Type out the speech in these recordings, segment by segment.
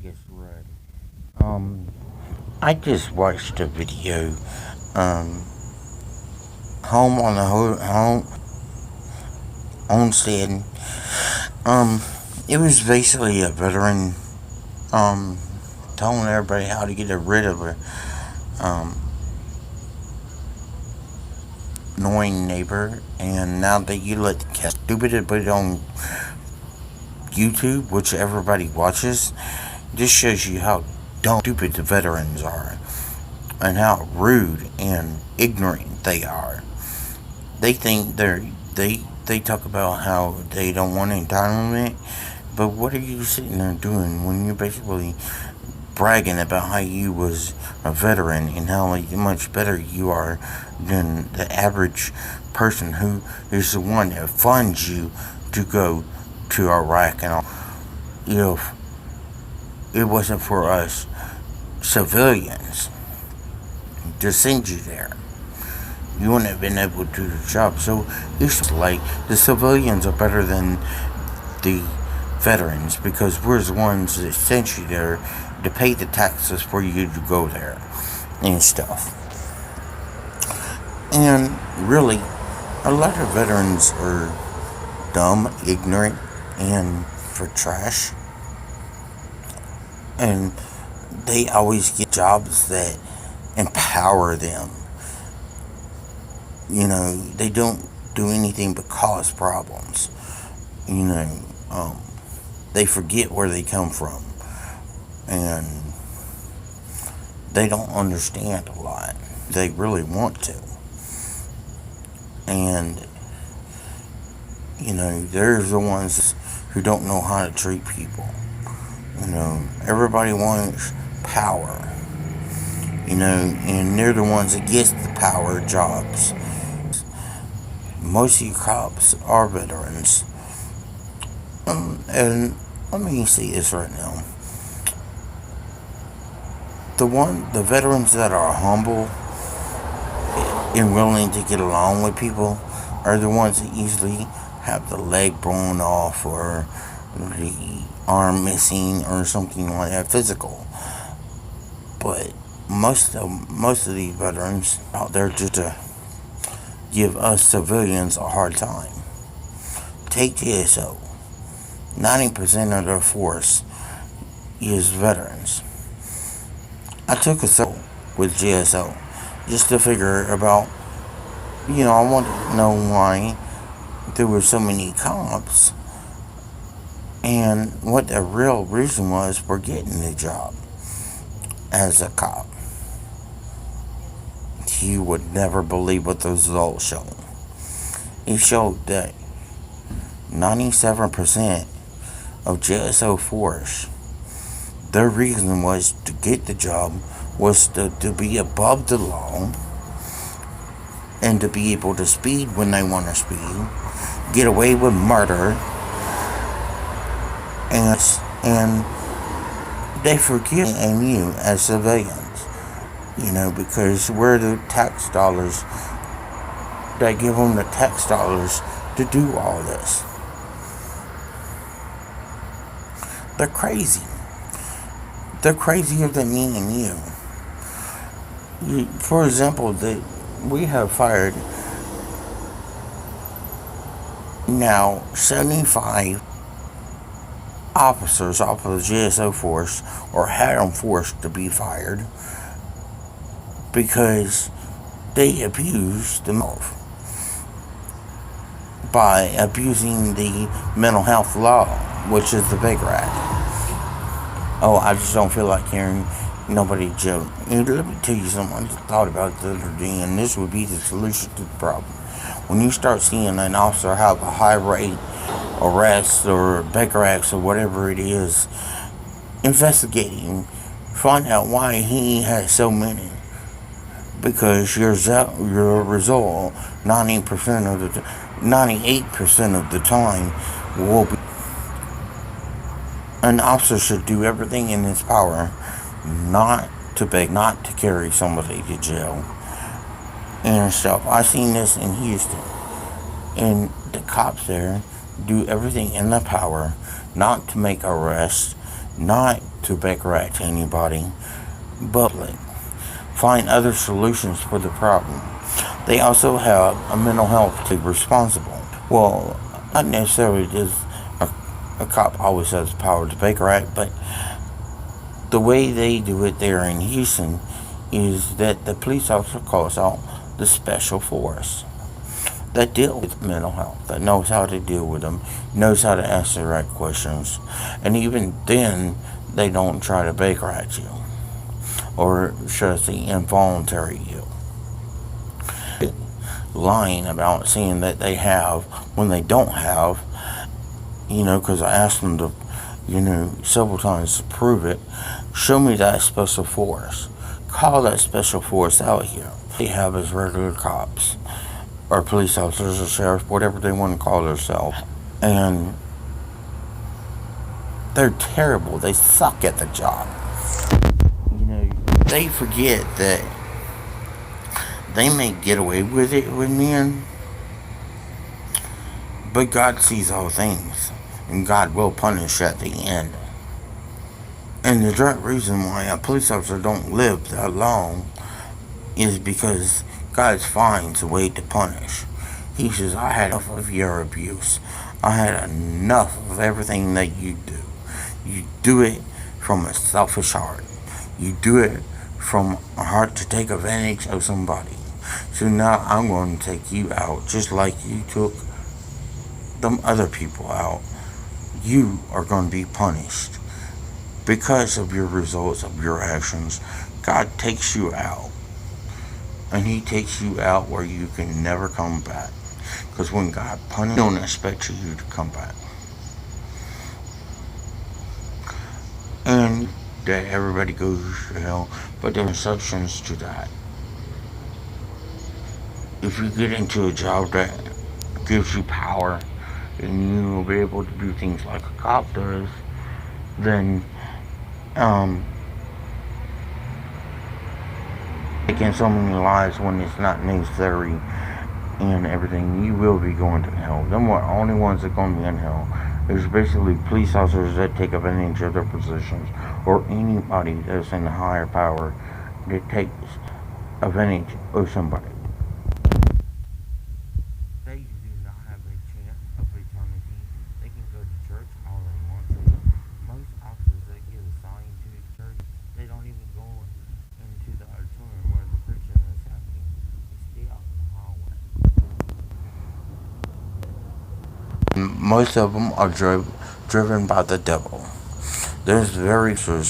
gets ready. Um, I just watched a video. Um, home on the home homestead. Um, it was basically a veteran. Um, telling everybody how to get rid of a um annoying neighbor. And now that you let the cat stupid to put it on YouTube, which everybody watches, this shows you how dumb, stupid the veterans are, and how rude and ignorant they are. They think they talk about how they don't want entitlement, but what are you sitting there doing when you're basically bragging about how you was a veteran and how much better you are than the average person who is the one that funds you to go to Iraq and all. If it wasn't for us civilians to send you there, you wouldn't have been able to do the job. So it's like the civilians are better than the veterans because we're the ones that sent you there to pay the taxes for you to go there and stuff. And really, a lot of veterans are dumb, ignorant, and for trash. And they always get jobs that empower them. They don't do anything but cause problems. You know, um, they forget where they come from, and they don't understand a lot. They really want to, and they're the ones who don't know how to treat people. Everybody wants power. And they're the ones that get the power jobs. Most of you cops are veterans. And let me say this right now. The veterans that are humble and willing to get along with people are the ones that usually have the leg blown off or the arm missing or something like that physical. But most of these veterans out there just to give us civilians a hard time. Take GSO. 90% of their force is veterans. I took a survey with GSO just to figure about, I wanted to know why there were so many cops and what the real reason was for getting the job as a cop. You would never believe what those results showed. It showed that 97% of JSO force, their reason was to get the job was to be above the law and to be able to speed when they want to speed, get away with murder, and they forget and you as civilians, because we're the tax dollars that give them the tax dollars to do all this. They're crazy. They're crazier than me and you. For example, we have fired now 75 officers off of the GSO force, or had them forced to be fired because they abused the health by abusing the mental health law, which is the Baker Act. Oh, I just don't feel like hearing nobody joke. And let me tell you something. I just thought about it the other day, and this would be the solution to the problem. When you start seeing an officer have a high rate arrest or Baker Acts or whatever it is, investigating, find out why he has so many. Because your result, 98% of the time will be. An officer should do everything in his power not to beg, not to carry somebody to jail and stuff. I seen this in Houston, and the cops there do everything in their power not to make arrests, not to Beckerat to anybody, but find other solutions for the problem. They also have a mental health to be responsible. Well, not necessarily does a cop always has the power to Beckerat, but the way they do it there in Houston is that the police officer calls out the special force that deal with mental health, that knows how to deal with them, knows how to ask the right questions, and even then, they don't try to Beckerat you, or should I say involuntary you. Lying about saying that they have when they don't have, because I asked them to, several times to prove it. Show me that special force. Call that special force out here. They have as regular cops, or police officers, or sheriffs, whatever they want to call themselves. And they're terrible. They suck at the job. They forget that they may get away with it with men, but God sees all things, and God will punish at the end. And the direct reason why a police officer don't live that long is because God finds a way to punish. He says, I had enough of your abuse. I had enough of everything that you do. You do it from a selfish heart. You do it from a heart to take advantage of somebody. So now I'm going to take you out just like you took them other people out. You are going to be punished because of your results of your actions. God takes you out, and He takes you out where you can never come back. Because when God punishes, He don't expect you to come back. And that everybody goes to hell, but there are exceptions to that. If you get into a job that gives you power, and you will be able to do things like a cop does, then taking so many lives when it's not necessary and everything, you will be going to hell. Them are the only ones that are going to be in hell. There's basically police officers that take advantage of their positions, or anybody that's in a higher power that takes advantage of somebody. They do not have a chance of eternity. They can go to church all they want to. Most officers that get assigned to the church, they don't even go into the auditorium where the preaching is happening. They stay out in the hallway. Most of them are driven by the devil. There's very few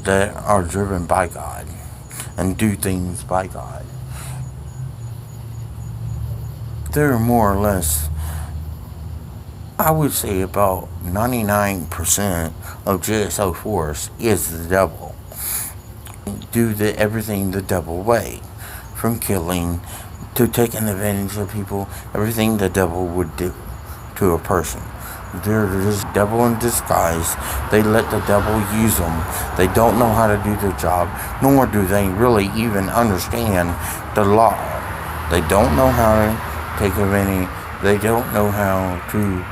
that are driven by God and do things by God. They're more or less, I would say about 99% of JSO force is the devil. Do everything the devil way, from killing to taking advantage of people, everything the devil would do to a person. They're just devil in disguise. They let the devil use them. They don't know how to do their job, nor do they really even understand the law. They don't know how to take advantage. They don't know how to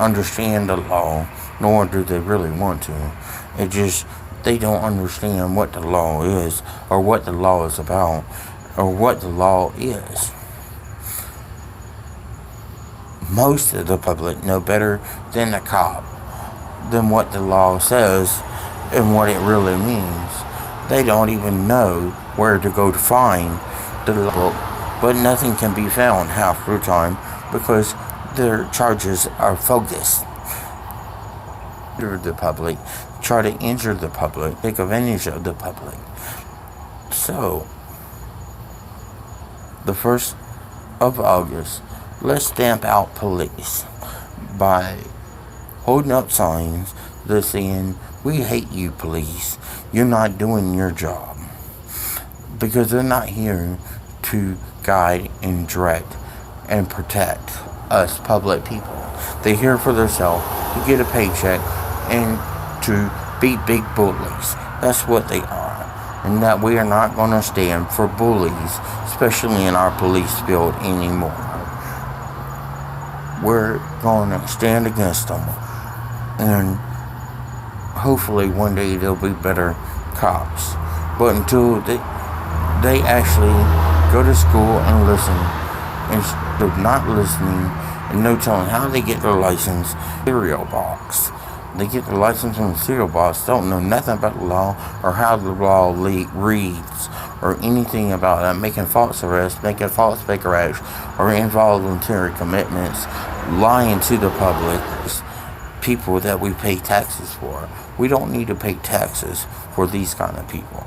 understand the law, nor do they really want to. It just, they don't understand what the law is, or what the law is about, or what the law is. Most of the public know better than the cop, than what the law says and what it really means. They don't even know where to go to find the law, but nothing can be found half the time because their charges are focused. The public, try to injure the public, take advantage of the public. So, the 1st of August, let's stamp out police by holding up signs that saying, we hate you, police. You're not doing your job. Because they're not here to guide and direct and protect us public people. They're here for themselves, to get a paycheck, and to be big bullies. That's what they are. And that we are not going to stand for bullies, especially in our police field anymore. We're going to stand against them and hopefully one day there'll be better cops. But until they actually go to school and listen, instead of not listening and no telling how they get their license, cereal box. They get their license from the cereal box, don't know nothing about the law or how the law reads or anything about that, making false arrests, making false fake arrests, or involuntary commitments, lying to the public, people that we pay taxes for. We don't need to pay taxes for these kind of people.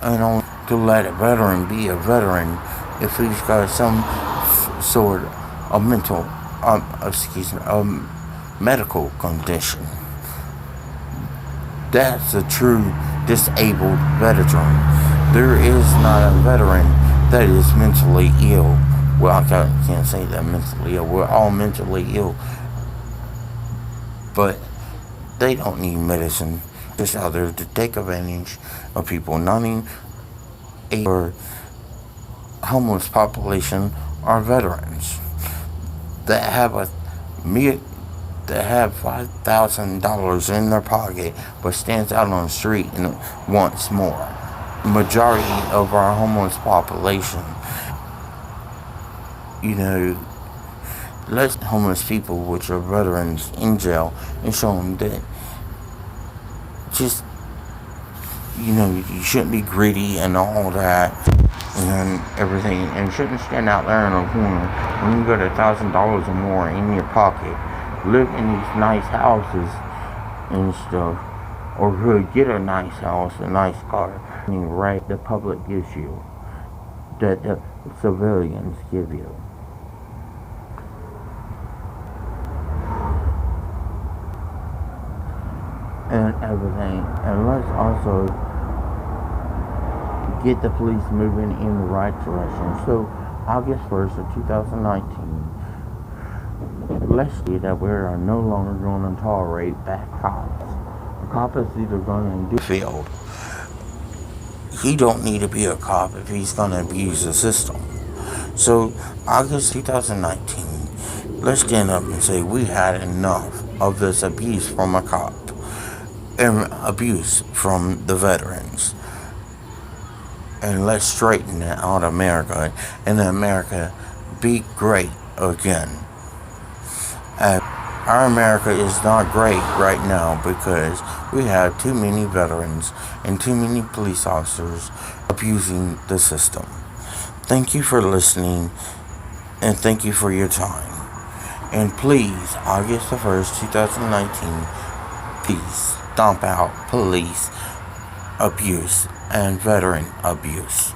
And only to let a veteran be a veteran if he's got some sort of mental, medical condition. That's a true disabled veteran. There is not a veteran that is mentally ill. Well, I can't say that mentally ill. We're all mentally ill. But they don't need medicine. Just out there to take advantage of people. 98% of the homeless population are veterans that have $5,000 in their pocket, but stands out on the street and wants more. Majority of our homeless population, let homeless people, which are veterans, in jail and show them that just, you shouldn't be greedy and all that and everything, and you shouldn't stand out there in a corner when you got $1,000 or more in your pocket, live in these nice houses and stuff, or could get a nice house, a nice car, right the public gives you, that the civilians give you. And everything. And let's also get the police moving in the right direction. So, August 1st of 2019, let's see that we are no longer going to tolerate bad cops. A cop is either going to do field. He don't need to be a cop if he's going to abuse the system. So, August 2019, let's stand up and say we had enough of this abuse from a cop and abuse from the veterans. And let's straighten it out, America, and America be great again. Our America is not great right now because we have too many veterans and too many police officers abusing the system. Thank you for listening, and thank you for your time. And please, August the 1st, 2019, please stomp out police abuse and veteran abuse.